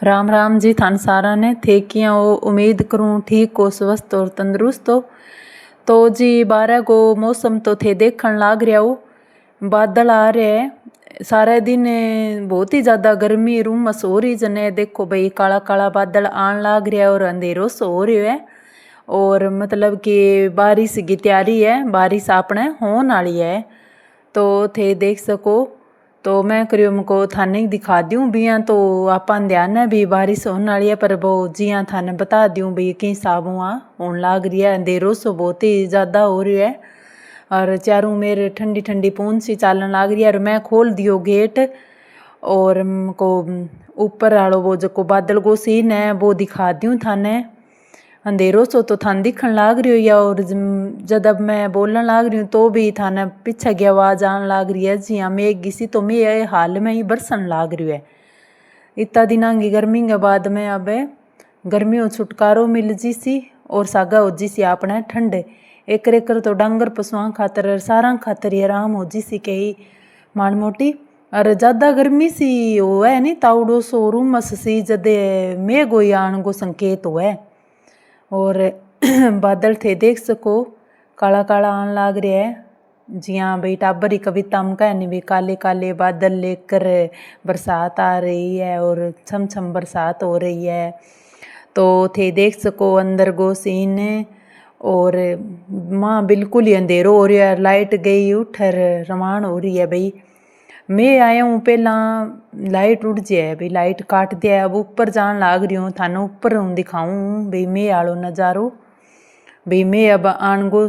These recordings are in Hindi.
राम राम जी थान सारा ने थे किया हो। उम्मीद करूँ ठीक हो, स्वस्थ और तंदुरुस्त हो। तो जी 12 को मौसम तो थे देखने लाग रहा हो, बादल आ रहे हैं सारे दिन। बहुत ही ज़्यादा गर्मी रूमस हो रही जने। देखो भाई काला काला बादल आन लाग रहा है और अंधेरो सो हो रहा है। और मतलब कि बारिश की तैयारी है, बारिश आपने होने वाली है। तो थे देख सको। तो मैं करियो मको थाने दिखा दूँ बिया, तो आपन ध्यान है भी बारिश होने वाली है। पर वो जिया थाने बता दूँ भी कि हिसाब हुआ होने लाग रही है। अंधेरो सो बहुत ही ज़्यादा हो रही है और चारों मेरे ठंडी ठंडी पूंछ सी चालन लाग रही है। और मैं खोल दियो गेट और को ऊपर आलो वो जो को बादल को सीन है वो दिखा दूँ थाने। अंधेरो सो तो थान दिखन लाग रही हो या। और जब अब मैं बोलने लाग रही हूँ तो भी थाने पीछे की आवाज़ आने लाग रही है। जी हाँ मैं किसी तो मैं हाल में ही बरसन लाग रही है। इतना दिना की गर्मी के बाद में अब गर्मियों छुटकारो मिल जी सी और सागा हो जी सी आपने ठंड। एक रेकर तो डांगर पशुओं खातर सारा खातर ही आराम हो जी सी कही माड़ मोटी। और ज़्यादा गर्मी सी हो है नहीं तावड़ो सो रूमस सी जदे मेघ हो आन को संकेत हो है। और बादल थे देख सको काला काला आन लाग रहा है। जियाँ भाई टाबर ही कविता में कह नहीं भी काले काले बादल लेकर बरसात आ रही है और छम छम बरसात हो रही है। तो थे देख सको अंदर गो सीन। और माँ बिल्कुल ही अंधेरो हो रहा है, लाइट गई उठर रवान हो रही है भाई। मैं आया हूँ पहला लाइट उड़ जाए भाई, लाइट काट दिया। अब ऊपर जान लाग रही हूँ थाने ऊपर हूँ दिखाऊँ भाई मैं आलो नज़ारो। भाई मैं अब आनगो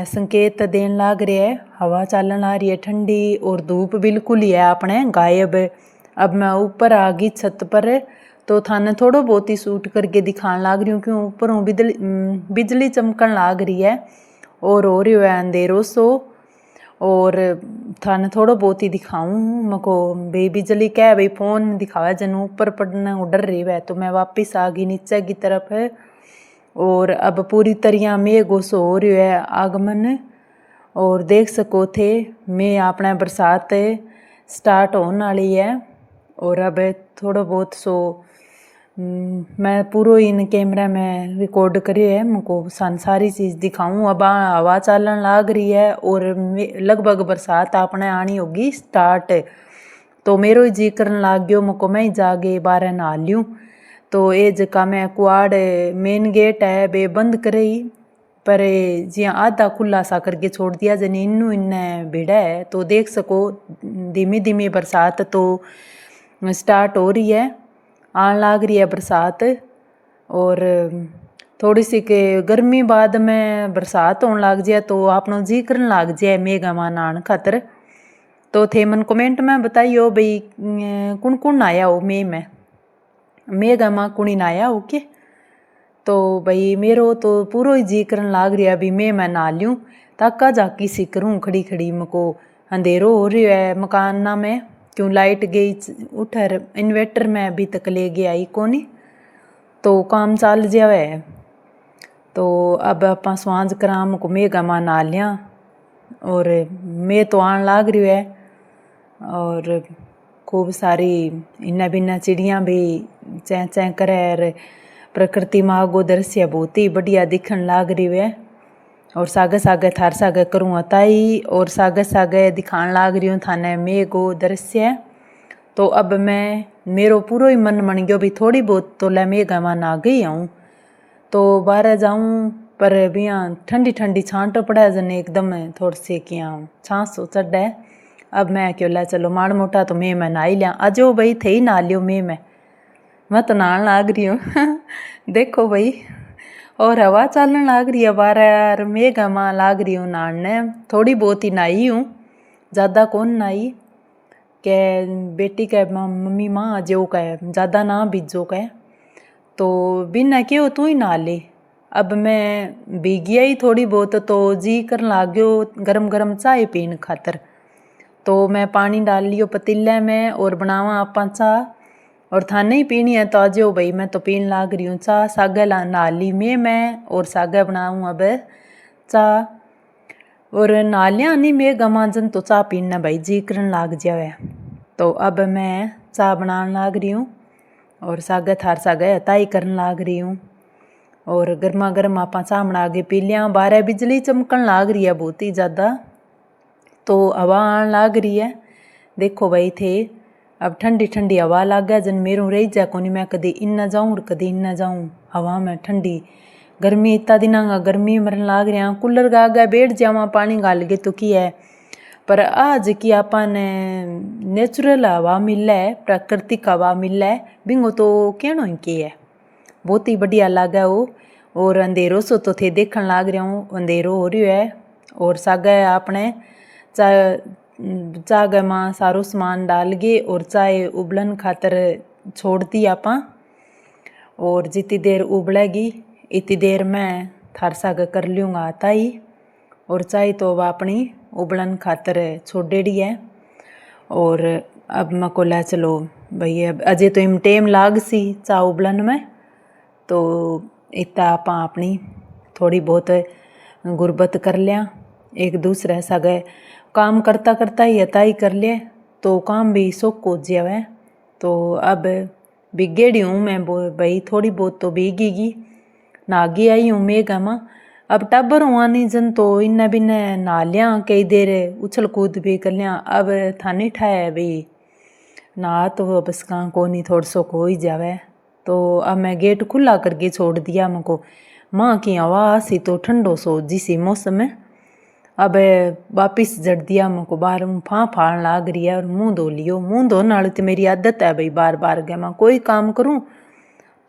संकेत देन लाग रहा है। हवा चालन आ रही है ठंडी और धूप बिल्कुल ही है अपने गायब। अब मैं ऊपर आ गई छत पर तो थाने थोड़ा बहुत ही शूट करके दिखाने लाग रही हूँ क्यों ऊपर हूँ बिजली चमकन लाग रही है और हो रही है अंधेरो सो। और थाने थोड़ा बहुत ही दिखाऊँ मको भाई बिजली क्या भाई फ़ोन दिखावा जन ऊपर पड़ना डर रही है। तो मैं वापस आ गई नीचे की तरफ है और अब पूरी तरह मेघ सो हो रही है आगमन। और देख सको थे मैं अपना बरसात स्टार्ट होने वाली है। और अब थोड़ा बहुत सो मैं पूरा इन कैमरा में रिकॉर्ड करियो है मुझको सारी चीज़ दिखाऊँ। अब हवा चालन लाग रही है और लगभग बरसात आपने आनी होगी स्टार्ट। तो मेरो ही जी करन लाग गयो मुझको मैं ही जागे बारह नहा लियूँ। तो ये जगह मैं कुआड़ मेन गेट है बे बंद करे पर जिया आधा खुला सा करके छोड़ दिया जन इन्नू इन्ने भिड़ा है। तो देख सको धीमी धीमी बरसात तो स्टार्ट हो रही है, आन लाग रही है बरसात। और थोड़ी सी के गर्मी बाद में बरसात होने लग जाए तो आपनो जी करन लाग जाए मेघा मान आन खातर। तो थे मन कमेंट में बताइयो भाई कौन कौन आया हो में मेघा माँ कुणी आया हो के। तो भाई मेरो तो पूरा ही जी करन लाग रहा अभी मैं नहा लूँ ताका जाकी सी करूँ खड़ी खड़ी मको। अंधेरो हो रही है मकान में क्यों लाइट गई उठर इन्वेटर में अभी तक ले गया आई कोनी तो काम चल जावे। तो अब आप स्वांज कराम को मेघा मां नहा लिया और मैं तो आन लाग रही है। और खूब सारी इन्ना बिन्ना चिड़िया भी चैं चैं करे और प्रकृति में आगो दृश्य बहुत ही बढ़िया दिखन लाग रही है। और सागे सागे थार सागे करूँ अताई और सागे सागे दिखान लाग रही हूँ थाने मेघो दृश्य। तो अब मैं मेरो पूरा ही मन मन गयो भी थोड़ी बहुत तो लै मेघा मान आ गई हूँ। तो बाहर जाऊँ पर बिया ठंडी ठंडी छांट पड़ा जन एकदम थोड़ी सी किया छाँस हो चढ़ है। अब मैं क्यों ला चलो माड़ मोटा तो मैं नहा ही लिया अजो भाई थे ही नहा लियो मैं तो नहान लाग रही हूँ देखो भाई। और हवा चलन लाग रही है बाहर मेघा माँ लाग रही हूँ नहाने। थोड़ी बहुत ही नहाई हूँ, ज़्यादा कौन नहाई के बेटी के मम्मी माँ जो कहे ज़्यादा ना बीजो कहे तो बिना क्यों तू ही नहा ले। अब मैं भीगिया ही थोड़ी बहुत तो जी कर लाग गयो गरम गरम चाय पीन खातर। तो मैं पानी डाल लियो पतीले में और बनावा आपा चाह और थाने ही पीनी है तो आ जाओ भाई मैं तो पीन लाग रही हूँ चाह। सागे नहा ली मैं और सागे बनाऊँ अब चाह और नहा लिया नहीं मैं गमाजन तो चाह पीना भाई जी करन लाग जावे। तो अब मैं चाह बनाने लाग रही हूँ और सागे थार सागे ताई करन लाग रही हूँ। और गर्मा गर्म आप चाह बना के पी लिया। बाहर बिजली चमकन लाग रही है बहुत ही ज़्यादा, तो हवा आन लाग रही है। देखो भाई थे अब ठंडी ठंडी हवा लाग गया जन मेरू रही जा कोनी। मैं कदी इन जाऊँ और कदी इन जाऊँ हवा में ठंडी। गर्मी इतना दिन गर्मी मरन लाग रहा। कूलर का आगे बैठ जावा पानी गाल के तो की है, पर आज की आपा ने नेचुरल हवा मिले, प्राकृतिक हवा मिले, बिंगो तो कहनो ही की है, बहुत ही बढ़िया लागे वो। और अंधेरो सो तो थे देखन लाग रहा हूँ, अंधेरो हो रही है। और सागे आपने चाय में सारो सामान डाल गए और चाय उबलन खातर छोड़ दी आपा। और जितनी देर उबलेगी इतनी देर में थार साग कर लूँगा ताई। और चाय तो अब अपनी उबलन खातर छोड़ेड़ी है। और अब मैं को ला चलो भाई अब अजय तो इम टेम लाग सी चा उबलन में, तो इतना आप अपनी थोड़ी बहुत गुरबत कर लिया। एक दूसरे सागे काम करता करता ही ताई कर लिए तो काम भी सोख हो जावे। तो अब बिगेड़ी हूँ मैं भाई, थोड़ी बहुत तो भीगेगी। नागी आई हूँ मेघा में। अब टब्बर हुआ नहीं जन तो इन्ने बिन्ने नहा लिया, कई देर उछल कूद भी कर लिया। अब थानी ठाए भाई नहा तो बस कहाँ को नहीं थोड़ा सो हो ही जावे। तो अब मैं गेट खुला करके छोड़ दिया। मको माँ की हवा सी तो ठंडो सो जिसी मौसम में। अब वापिस जड़ दिया मको बाहर फाँ फाड़ लाग रही है। और मुँह धो लियो। मुँह धोने वाली तो मेरी आदत है भाई, बार बार गया मैं कोई काम करूँ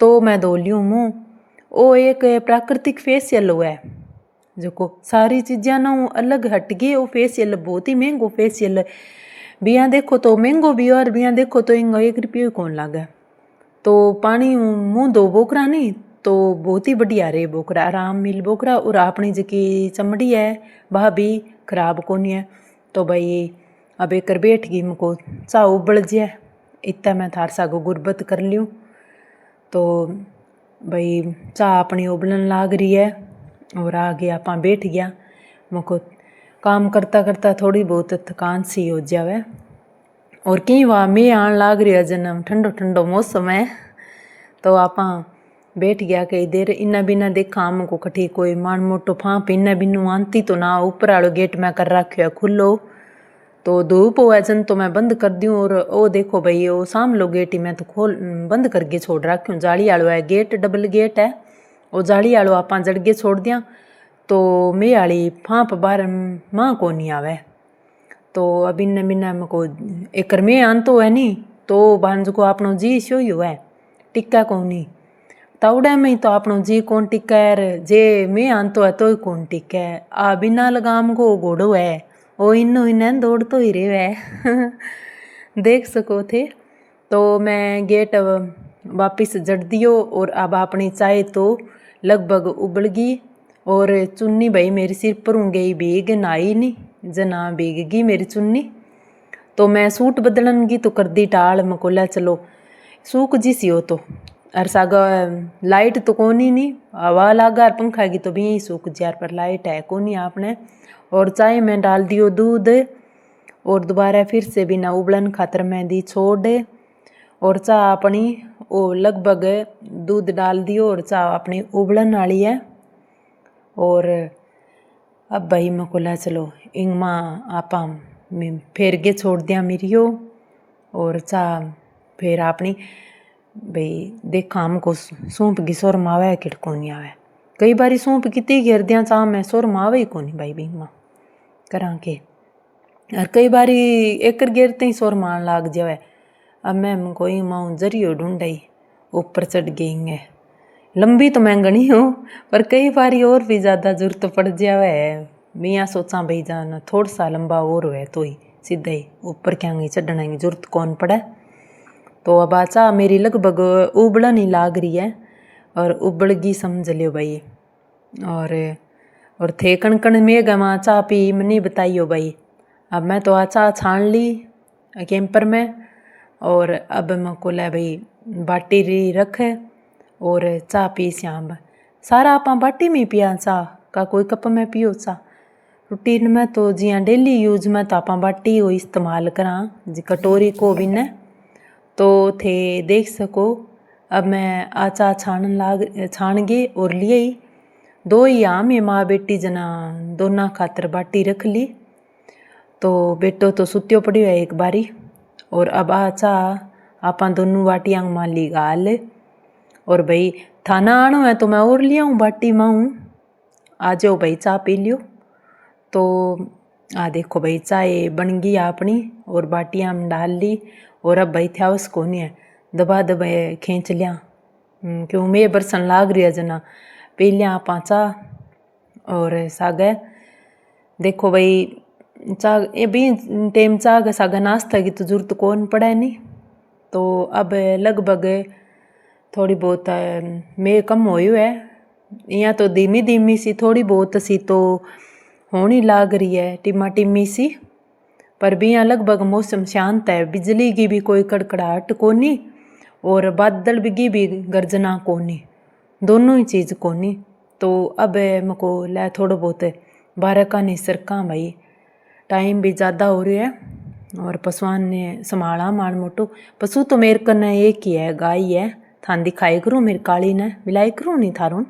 तो मैं धो लियूँ मुँह। वो एक प्राकृतिक फेशियल है जो को सारी चीज़ा ना अलग हट गए। वो फेशियल बहुत ही महंगो फेशियल, बिया देखो तो महंगो भी और बिया देखो तो इंगो 1 रुपये कौन लागे। तो पानी मुँह धो बोकरा नहीं तो बहुत ही बढ़िया रहे बोकरा, आराम मिल बोकरा। और अपनी जकी चमड़ी है वह भी खराब कोनी है। तो भाई अब एक बैठ गई मको चाह उबल जाए इतना मैं थार सागो गुरबत कर लियूँ। तो भाई चाह अपनी उबलन लाग रही है और आगे आप बैठ गया। मको काम करता करता थोड़ी बहुत थकान सी हो जावे। और कई वाह मैं आन लाग रही है जन्म ठंडो ठंडो मौसम है। तो आप बैठ गया कई देर। इन्ना बिना देखा हमको कठी कोई मान मोटो फाँप इन्ना बिनू आंती तो ना। ऊपर आलो गेट में कर रखो है खुलो, तो धूप हुआ जन तो मैं बंद कर दूँ। और वो देखो भाई वो साम लो गेट ही मैं तो खोल बंद करके छोड़ रखूँ। जाली आलो है गेट, डबल गेट है। वो जाली आलो आप जड़ के छोड़ दिया तो मैं आली फाँप बाहर माँ को नहीं आवे। तो अब इन्ना बिना मको एक में आन तो है नहीं तो भांज को आपनो जी शो ही है टिक्का को नहीं ताउडा में तो आपनो जी कौन टिक्का है। जे मैं आन तो है तो ही कौन टिक्का है। आ बिना लगाम को घोड़ो है वो इन्नो इन्हें दौड़ तो ही रहे है देख सको थे। तो मैं गेट वापिस जड़ दियो और अब अपनी चाय तो लगभग उबल गई। और चुन्नी भाई मेरी सिर पर गई भीग नहाई नहीं जना भीग गई मेरी चुन्नी। तो मैं सूट बदलन की तो कर दी टाल मकोला चलो सूख जी सी हो तो। अर सागा लाइट तो कोनी नहीं हवा लागा पंखा की तो भी यही सूख जार, पर लाइट है कोनी आपने। और चाय में डाल दियो दूध और दोबारा फिर से बिना उबलन खातर मैं दी छोड़। और चाय अपनी वो लगभग दूध डाल दियो और चाय अपनी उबलन वाली है। और अब भाई मकोला चलो इंग माँ आपा फेर के छोड़ दिया मेरियो। और चाह फिर अपनी भाई देखा हमको सूंप की सुर मावे किट को नहीं आवे। कई बारी सूंप कितनी घेर दिया चाह में सुर मावे ही को नहीं भाई बिंग माँ करा के। और कई बारी एकर घेरते ही सुर मान लाग जावे। अब मैं कोई माँ जरियो ढूंढाई ऊपर चढ़ गई है। लंबी तो मैं गणी हूँ पर कई बारी और भी ज़्यादा जरूरत पड़ जावे है। मैं यहाँ सोचा भाई जान थोड़ा सा लंबा और है तो ही सीधा ही ऊपर क्या गई चढ़ने की जरूरत कौन पड़े। तो अब चाह मेरी लगभग उबलन ही लाग रही है और उबल गई समझ लियो भाई। और थे कणकण में गवा चाह पी मैंने बताइयो भाई। अब मैं तो चाह छान ली कैंपर में। और अब मैं को ला भाई बाटी री रख और चाह पी श्याम सारा आप बाटी में पिया चाह का कोई कप में पियो चाह। रूटीन में तो जिया डेली यूज में तो आप बाटी वो इस्तेमाल करा जी कटोरी को भी न। तो थे देख सको अब मैं आचा छान गई और लिए ही 2 ही आम ये माँ बेटी जना दोना खातर बाटी रख ली। तो बेटो तो सुत्यो पड़ियो है एक बारी। और अब आचा आपा दोनों बाटियाँ मान ली गाल। और भाई थाना आनो है तो मैं और लिया हूँ बाटी माऊँ, आ जाओ भाई चाय पी लियो। तो आ देखो भाई चाय बन गई अपनी और बाटियाँ में डाल ली। और अब भाई था उसको नहीं है दबा दबा खींच लिया क्यों मैं बरसन लाग रही है जना पी लिया आपा चाह। और सागे देखो भाई चाह ये भी टाइम चाह सागा नाश्ता की तो जरूरत कौन पड़े नहीं। तो अब लगभग थोड़ी बहुत मैं कम होयू है, यहाँ तो धीमी धीमी सी थोड़ी बहुत सी तो होनी लाग रही है टिमा टिमी सी। पर भी यहाँ लगभग मौसम शांत है, बिजली की भी कोई कड़कड़ाहट कोनी और बादल की भी गर्जना कोनी, दोनों ही चीज़ कोनी। तो अब मको लै थोड़ा बहुत बारह का नहीं सरका भाई, टाइम भी ज़्यादा हो रहा है और पशुआन ने संभाला मान मोटो। पशु तो मेरे कने एक ही है, गाय है, थान दिखाई करूँ मेरी काली ने मिलाई करूँ नहीं थारूँ।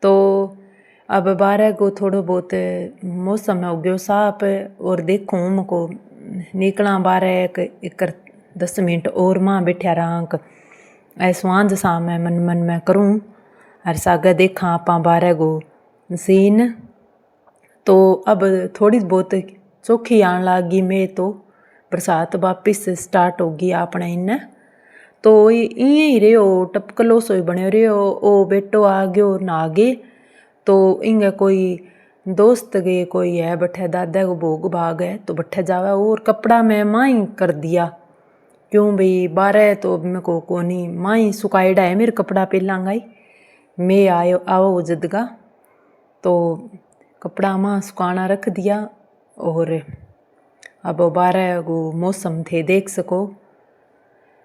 तो अब बारह को थोड़ा बहुत मौसम हो गयो साफ और देखूँ मको निकला बारह एक 10 मिनट और माँ बैठा रहा ऐसवांज सा मैं मन में करूँ और सागा देखा आपा बारह गो सीन। तो अब थोड़ी बहुत चौखी आन लागी मैं तो बरसात वापिस स्टार्ट होगी अपने इन। तो इं ही रहो टपकलो सो बने रहो। ओ बेटो आ गयो ना गए तो इंगे कोई दोस्त गए कोई है बठे दादा को भोग भाग है तो बठे जावे और कपड़ा मैं माई कर दिया क्यों भाई बारह तो मेरे को कोनी माई सुखाईड़ा है मेरे कपड़ा पहलांगा ही मैं आओ जदगा। तो कपड़ा माँ सुखाना रख दिया और अब 12 को मौसम थे देख सको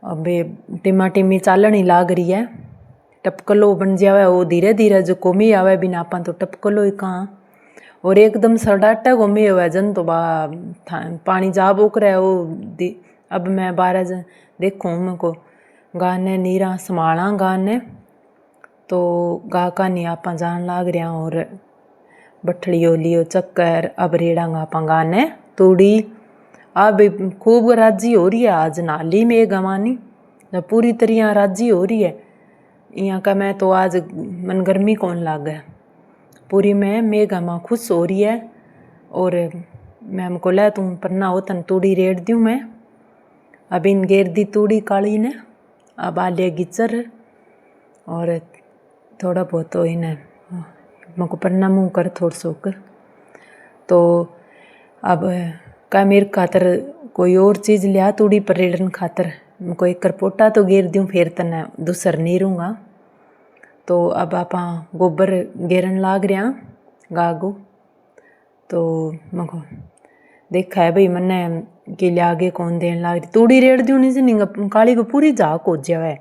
अब टिमा टिमी चालनी लाग रही है, टपकलो बन जावे वो धीरे धीरे जो कोमी आवे बिना आपा तो टपकलो ही कहाँ और एकदम सड़ाटा कोमी हुआ जन तो बा पानी जा बोक रहा है वो। अब मैं 12 देखूँ मेको गाने नीरा संभाला गाने तो गा का नहीं आपा जान लाग रहा और बठड़ियो लियो चक्कर अब रेड़ांगा आपा गाने तूड़ी। अब खूब राजी हो रही है आज नाली में गवानी पूरी तरह राजी हो रही है। यहाँ का मैं तो आज मन गर्मी कौन लाग है पूरी में मेघा माँ खुश हो रही है। और मैं हमको लै तुम पन्ना हो तन तूड़ी रेड़ दूँ मैं। अब इन गेर दी तूड़ी काली ने अब आलिया गिचर और थोड़ा बहुत तो इन्हें मको पन्ना मुँह कर थोड़ सोकर। तो अब का मेरे खातर कोई और चीज़ लिया तूड़ी पर रेड़न खातर मको एक करपोटा तो गेर दूँ फिर तने दूसर नहीं रहूँगा। तो अब आपा गोबर गेरन लाग रहा गागो। तो मको देखा है भाई मन्ने के लिए आगे कौन देन लाग रही तूड़ी रेड़ दूँ नहीं से काली को पूरी झाक हो जावे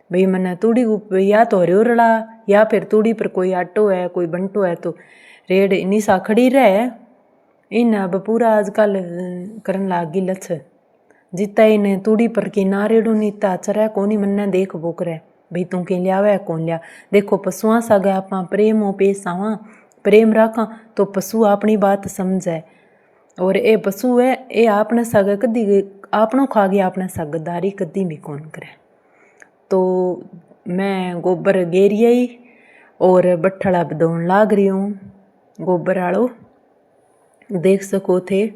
भाई मन्ने तूड़ी को या तो हरियो रड़ा या फिर तूड़ी पर कोई आटो है कोई बंटो है तो रेड़ इन्हीं सा खड़ी रहे इन अब पूरा आजकल करन लाग गई लछ जितना इन तूड़ी पर की ना रेड़ो नीता चरा कोनी मन्ने देख बोक रहे भाई तू के लिया वह कौन लिया। देखो पशुआ सागा आप प्रेम हो पेश आवा प्रेम रखा तो पशु अपनी बात समझे और ये पशु है ये आपने सागा कदी आपनों खा गया आपने सागदारी कदी भी कौन करे। तो मैं गोबर गेरिया ही और बठड़ा बदौन लाग रही हूँ गोबर आलो देख सको थे।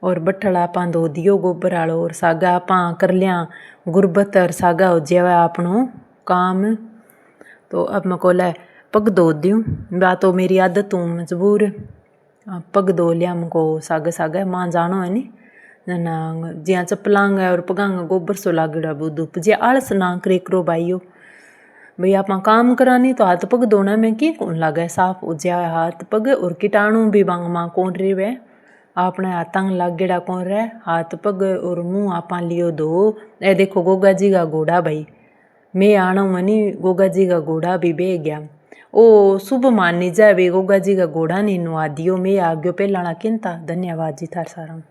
और बठड़ा आपा धो दियो गोबर आलो और सागा आपा कर लिया गुरबत और सागा हो जावा आपनो काम। तो अब मैं कोला पग धो दूँ बा तो मेरी आदत हूँ मजबूर पग धो लिया मको सागा सागा माँ जानो है नी ना जिया चप्पलांगा और पगांगा गोबर सो लागड़ा बुधुप जे आलस ना करे करो भाईयो भाई आप काम करानी तो हाथ पग धोना में की कौन लगे साफ हो जाए हाथ पग और कीटाणु भी बांग माँ कौन रेवे आपने हाथांग लागेड़ा कौन रहे हाथ पग और मुँह आपा लियो धो। ए देखो गोगा जी का घोड़ा भाई मैं आना मनी गोगा जी का घोड़ा भी बह गया ओ शुभ मानी जाए गोगा जी का घोड़ा नहीं नुआ दियो मैं आ गयो पहला किन था। धन्यवाद जी थार सारा।